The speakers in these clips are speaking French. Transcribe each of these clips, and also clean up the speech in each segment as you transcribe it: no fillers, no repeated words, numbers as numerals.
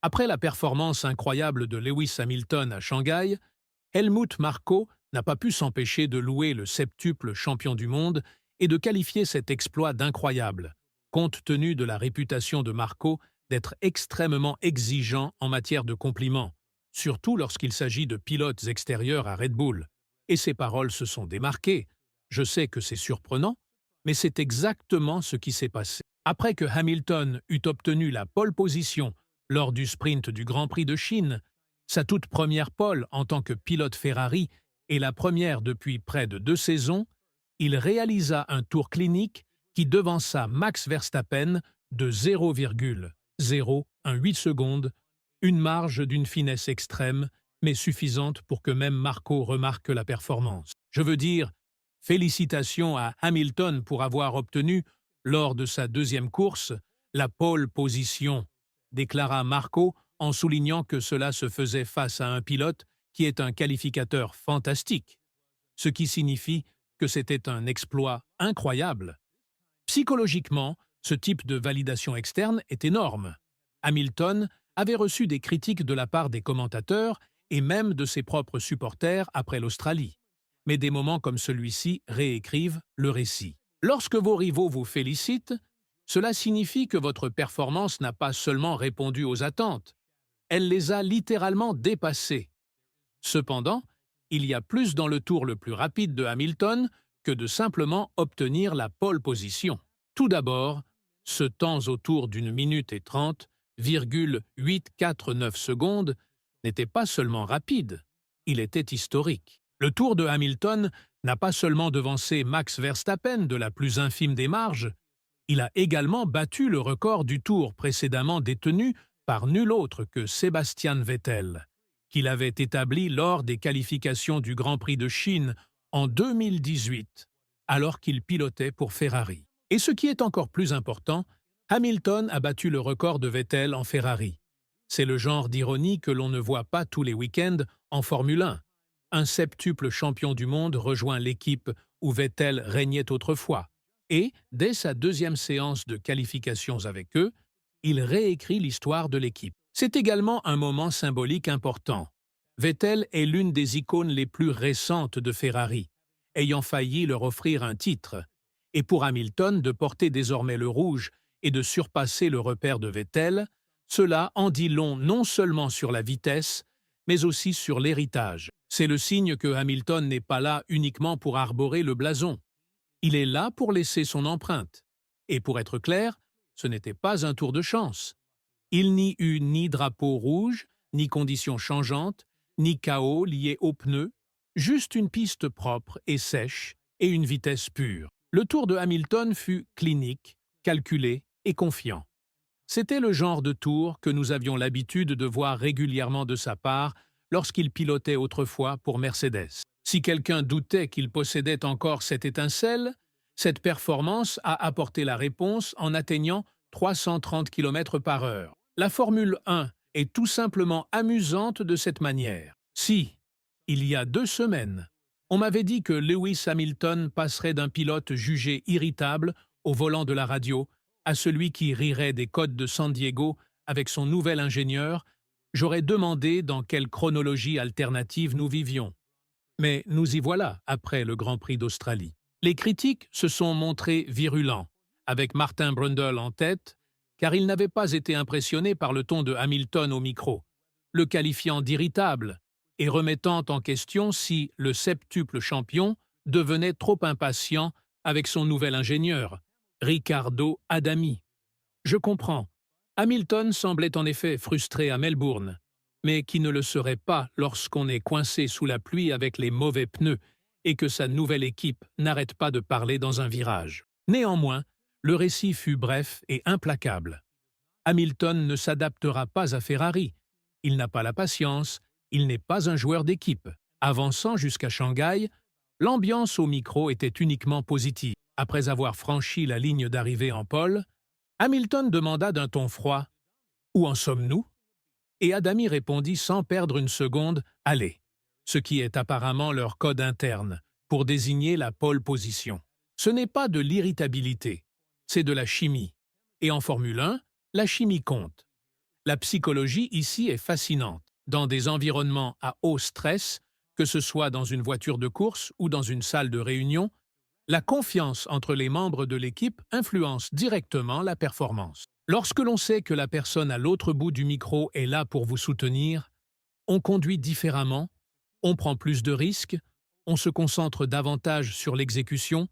Après la performance incroyable de Lewis Hamilton à Shanghai, Helmut Marko n'a pas pu s'empêcher de louer le septuple champion du monde et de qualifier cet exploit d'incroyable, compte tenu de la réputation de Marko d'être extrêmement exigeant en matière de compliments, surtout lorsqu'il s'agit de pilotes extérieurs à Red Bull. Et ses paroles se sont démarquées. Je sais que c'est surprenant, mais c'est exactement ce qui s'est passé. Après que Hamilton eut obtenu la pole position lors du sprint du Grand Prix de Chine, sa toute première pole en tant que pilote Ferrari et la première depuis près de 2 saisons, il réalisa un tour clinique qui devança Max Verstappen de 0,018 secondes, une marge d'une finesse extrême, mais suffisante pour que même Marco remarque la performance. Je veux dire, félicitations à Hamilton pour avoir obtenu, lors de sa deuxième course, la pole position, déclara Marco en soulignant que cela se faisait face à un pilote qui est un qualificateur fantastique, ce qui signifie que c'était un exploit incroyable. Psychologiquement, ce type de validation externe est énorme. Hamilton avait reçu des critiques de la part des commentateurs et même de ses propres supporters après l'Australie. Mais des moments comme celui-ci réécrivent le récit. Lorsque vos rivaux vous félicitent, cela signifie que votre performance n'a pas seulement répondu aux attentes, elle les a littéralement dépassés. Cependant, il y a plus dans le tour le plus rapide de Hamilton que de simplement obtenir la pole position. Tout d'abord, ce temps autour d'une minute et 30,849 secondes n'était pas seulement rapide, il était historique. Le tour de Hamilton n'a pas seulement devancé Max Verstappen de la plus infime des marges, il a également battu le record du tour précédemment détenu par nul autre que Sebastian Vettel, qu'il avait établi lors des qualifications du Grand Prix de Chine en 2018, alors qu'il pilotait pour Ferrari. Et ce qui est encore plus important, Hamilton a battu le record de Vettel en Ferrari. C'est le genre d'ironie que l'on ne voit pas tous les week-ends en Formule 1. Un septuple champion du monde rejoint l'équipe où Vettel régnait autrefois. Et, dès sa deuxième séance de qualifications avec eux, il réécrit l'histoire de l'équipe. C'est également un moment symbolique important. Vettel est l'une des icônes les plus récentes de Ferrari, ayant failli leur offrir un titre. Et pour Hamilton de porter désormais le rouge et de surpasser le repère de Vettel, cela en dit long non seulement sur la vitesse, mais aussi sur l'héritage. C'est le signe que Hamilton n'est pas là uniquement pour arborer le blason. Il est là pour laisser son empreinte. Et pour être clair, ce n'était pas un tour de chance. Il n'y eut ni drapeau rouge, ni conditions changeantes, ni chaos lié aux pneus, juste une piste propre et sèche et une vitesse pure. Le tour de Hamilton fut clinique, calculé et confiant. C'était le genre de tour que nous avions l'habitude de voir régulièrement de sa part lorsqu'il pilotait autrefois pour Mercedes. Si quelqu'un doutait qu'il possédait encore cette étincelle, cette performance a apporté la réponse en atteignant 330 km/h. La Formule 1 est tout simplement amusante de cette manière. Si, il y a 2 semaines, on m'avait dit que Lewis Hamilton passerait d'un pilote jugé irritable au volant de la radio à celui qui rirait des côtes de San Diego avec son nouvel ingénieur, j'aurais demandé dans quelle chronologie alternative nous vivions. Mais nous y voilà après le Grand Prix d'Australie. Les critiques se sont montrés virulents, avec Martin Brundle en tête, car il n'avait pas été impressionné par le ton de Hamilton au micro, le qualifiant d'irritable et remettant en question si le septuple champion devenait trop impatient avec son nouvel ingénieur, Riccardo Adami. Je comprends. Hamilton semblait en effet frustré à Melbourne, mais qui ne le serait pas lorsqu'on est coincé sous la pluie avec les mauvais pneus et que sa nouvelle équipe n'arrête pas de parler dans un virage. Néanmoins, le récit fut bref et implacable. Hamilton ne s'adaptera pas à Ferrari. Il n'a pas la patience, il n'est pas un joueur d'équipe. Avançant jusqu'à Shanghai, l'ambiance au micro était uniquement positive. Après avoir franchi la ligne d'arrivée en pole, Hamilton demanda d'un ton froid « Où en sommes-nous » et Adami répondit sans perdre une seconde « Allez », ce qui est apparemment leur code interne pour désigner la pole position. Ce n'est pas de l'irritabilité, c'est de la chimie. Et en Formule 1, la chimie compte. La psychologie ici est fascinante. Dans des environnements à haut stress, que ce soit dans une voiture de course ou dans une salle de réunion, la confiance entre les membres de l'équipe influence directement la performance. Lorsque l'on sait que la personne à l'autre bout du micro est là pour vous soutenir, on conduit différemment, on prend plus de risques, on se concentre davantage sur l'exécution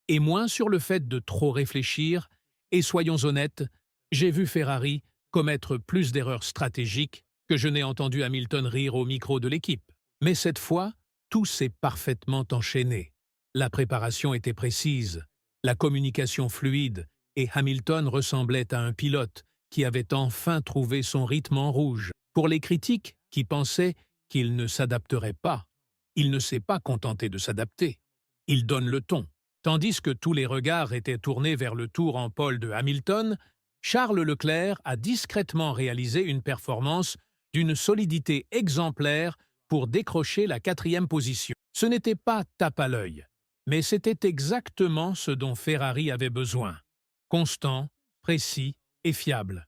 et moins sur le fait de trop réfléchir, et soyons honnêtes, j'ai vu Ferrari commettre plus d'erreurs stratégiques que je n'ai entendu Hamilton rire au micro de l'équipe. Mais cette fois, tout s'est parfaitement enchaîné. La préparation était précise, la communication fluide, et Hamilton ressemblait à un pilote qui avait enfin trouvé son rythme en rouge. Pour les critiques qui pensaient qu'il ne s'adapterait pas, il ne s'est pas contenté de s'adapter. Il donne le ton. Tandis que tous les regards étaient tournés vers le tour en pole de Hamilton, Charles Leclerc a discrètement réalisé une performance d'une solidité exemplaire pour décrocher la 4e position. Ce n'était pas tape à l'œil, mais c'était exactement ce dont Ferrari avait besoin. Constant, précis et fiable.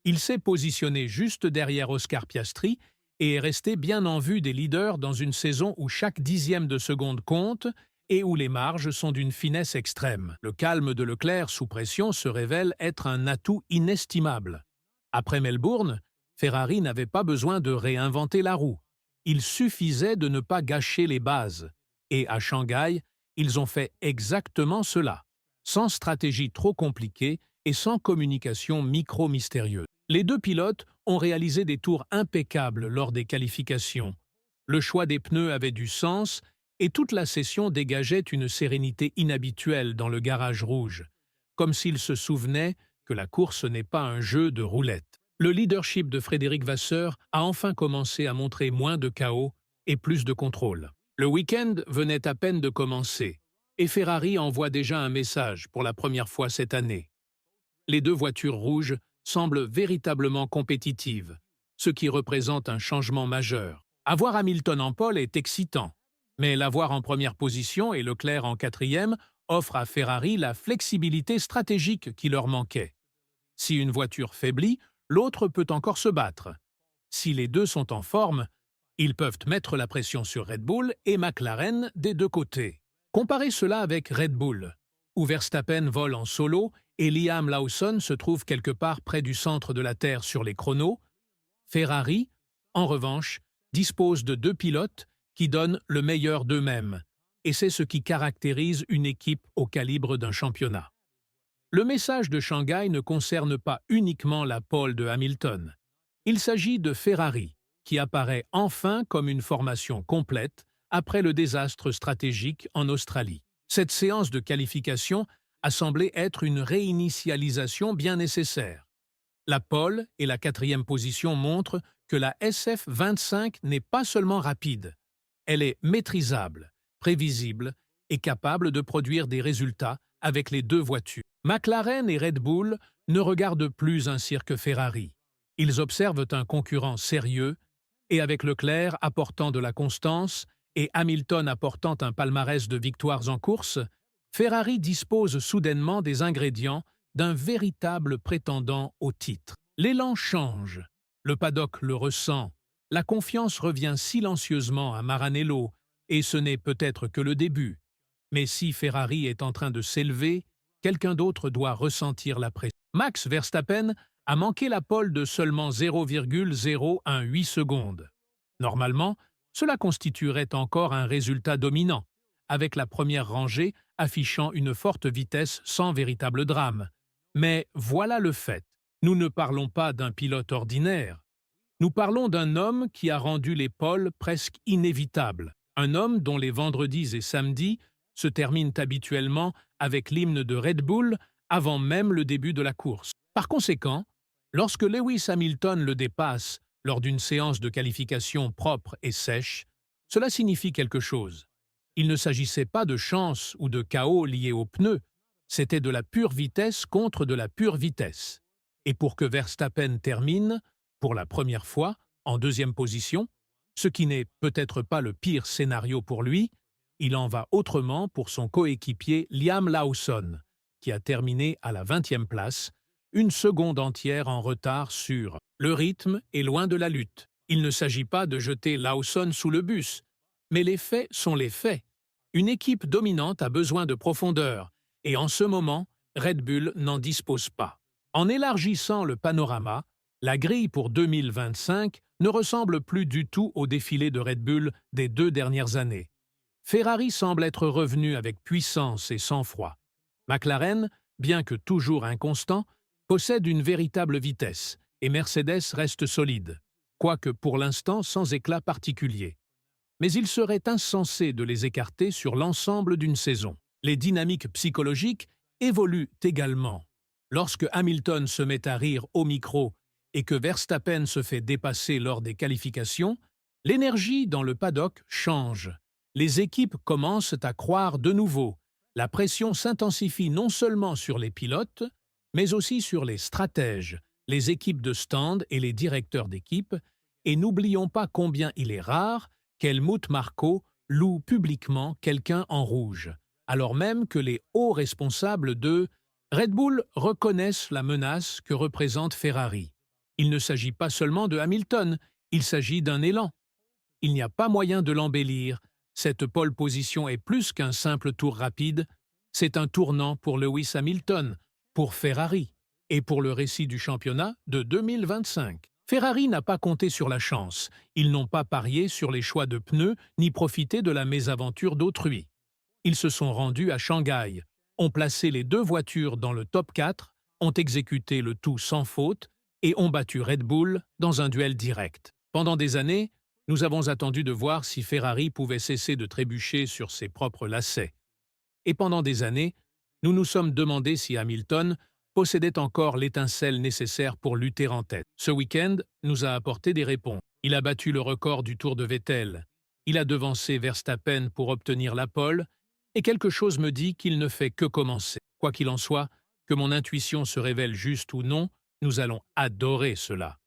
Il s'est positionné juste derrière Oscar Piastri et est resté bien en vue des leaders dans une saison où chaque dixième de seconde compte et où les marges sont d'une finesse extrême. Le calme de Leclerc sous pression se révèle être un atout inestimable. Après Melbourne, Ferrari n'avait pas besoin de réinventer la roue. Il suffisait de ne pas gâcher les bases. Et à Shanghai, ils ont fait exactement cela, sans stratégie trop compliquée et sans communication micro-mystérieuse. Les deux pilotes ont réalisé des tours impeccables lors des qualifications. Le choix des pneus avait du sens et toute la session dégageait une sérénité inhabituelle dans le garage rouge, comme s'ils se souvenaient que la course n'est pas un jeu de roulette. Le leadership de Frédéric Vasseur a enfin commencé à montrer moins de chaos et plus de contrôle. Le week-end venait à peine de commencer, et Ferrari envoie déjà un message pour la première fois cette année. Les deux voitures rouges semblent véritablement compétitives, ce qui représente un changement majeur. Avoir Hamilton en pole est excitant, mais l'avoir en première position et Leclerc en 4e offre à Ferrari la flexibilité stratégique qui leur manquait. Si une voiture faiblit, l'autre peut encore se battre. Si les deux sont en forme, ils peuvent mettre la pression sur Red Bull et McLaren des deux côtés. Comparez cela avec Red Bull, où Verstappen vole en solo et Liam Lawson se trouve quelque part près du centre de la Terre sur les chronos. Ferrari, en revanche, dispose de deux pilotes qui donnent le meilleur d'eux-mêmes, et c'est ce qui caractérise une équipe au calibre d'un championnat. Le message de Shanghai ne concerne pas uniquement la pole de Hamilton. Il s'agit de Ferrari, qui apparaît enfin comme une formation complète après le désastre stratégique en Australie. Cette séance de qualification a semblé être une réinitialisation bien nécessaire. La pole et la 4e position montrent que la SF25 n'est pas seulement rapide, elle est maîtrisable, prévisible et capable de produire des résultats avec les deux voitures. McLaren et Red Bull ne regardent plus un cirque Ferrari. Ils observent un concurrent sérieux et avec Leclerc apportant de la constance et Hamilton apportant un palmarès de victoires en course, Ferrari dispose soudainement des ingrédients d'un véritable prétendant au titre. L'élan change, le paddock le ressent, la confiance revient silencieusement à Maranello, et ce n'est peut-être que le début. Mais si Ferrari est en train de s'élever, quelqu'un d'autre doit ressentir la pression. Max Verstappen a manqué la pole de seulement 0,018 secondes. Normalement, cela constituerait encore un résultat dominant, avec la première rangée affichant une forte vitesse sans véritable drame. Mais voilà le fait. Nous ne parlons pas d'un pilote ordinaire. Nous parlons d'un homme qui a rendu les pôles presque inévitables. Un homme dont les vendredis et samedis se terminent habituellement avec l'hymne de Red Bull avant même le début de la course. Par conséquent, lorsque Lewis Hamilton le dépasse lors d'une séance de qualification propre et sèche, cela signifie quelque chose. Il ne s'agissait pas de chance ou de chaos liés aux pneus, c'était de la pure vitesse contre de la pure vitesse. Et pour que Verstappen termine, pour la première fois, en 2e position, ce qui n'est peut-être pas le pire scénario pour lui, il en va autrement pour son coéquipier Liam Lawson, qui a terminé à la 20e place, une seconde entière en retard sur. Le rythme est loin de la lutte. Il ne s'agit pas de jeter Lawson sous le bus, mais les faits sont les faits. Une équipe dominante a besoin de profondeur, et en ce moment, Red Bull n'en dispose pas. En élargissant le panorama, la grille pour 2025 ne ressemble plus du tout au défilé de Red Bull des 2 dernières années. Ferrari semble être revenu avec puissance et sang-froid. McLaren, bien que toujours inconstant, possède une véritable vitesse, et Mercedes reste solide, quoique pour l'instant sans éclat particulier. Mais il serait insensé de les écarter sur l'ensemble d'une saison. Les dynamiques psychologiques évoluent également. Lorsque Hamilton se met à rire au micro et que Verstappen se fait dépasser lors des qualifications, l'énergie dans le paddock change. Les équipes commencent à croire de nouveau. La pression s'intensifie non seulement sur les pilotes, mais aussi sur les stratèges, les équipes de stand et les directeurs d'équipe, et n'oublions pas combien il est rare qu'Helmut Marko loue publiquement quelqu'un en rouge, alors même que les hauts responsables de Red Bull reconnaissent la menace que représente Ferrari. Il ne s'agit pas seulement de Hamilton, il s'agit d'un élan. Il n'y a pas moyen de l'embellir. Cette pole position est plus qu'un simple tour rapide, c'est un tournant pour Lewis Hamilton, pour Ferrari et pour le récit du championnat de 2025. Ferrari n'a pas compté sur la chance, ils n'ont pas parié sur les choix de pneus ni profité de la mésaventure d'autrui. Ils se sont rendus à Shanghai, ont placé les 2 voitures dans le top 4, ont exécuté le tout sans faute et ont battu Red Bull dans un duel direct. Pendant des années, nous avons attendu de voir si Ferrari pouvait cesser de trébucher sur ses propres lacets. Et pendant des années, nous nous sommes demandé si Hamilton possédait encore l'étincelle nécessaire pour lutter en tête. Ce week-end nous a apporté des réponses. Il a battu le record du Tour de Vettel. Il a devancé Verstappen pour obtenir la pole, et quelque chose me dit qu'il ne fait que commencer. Quoi qu'il en soit, que mon intuition se révèle juste ou non, nous allons adorer cela.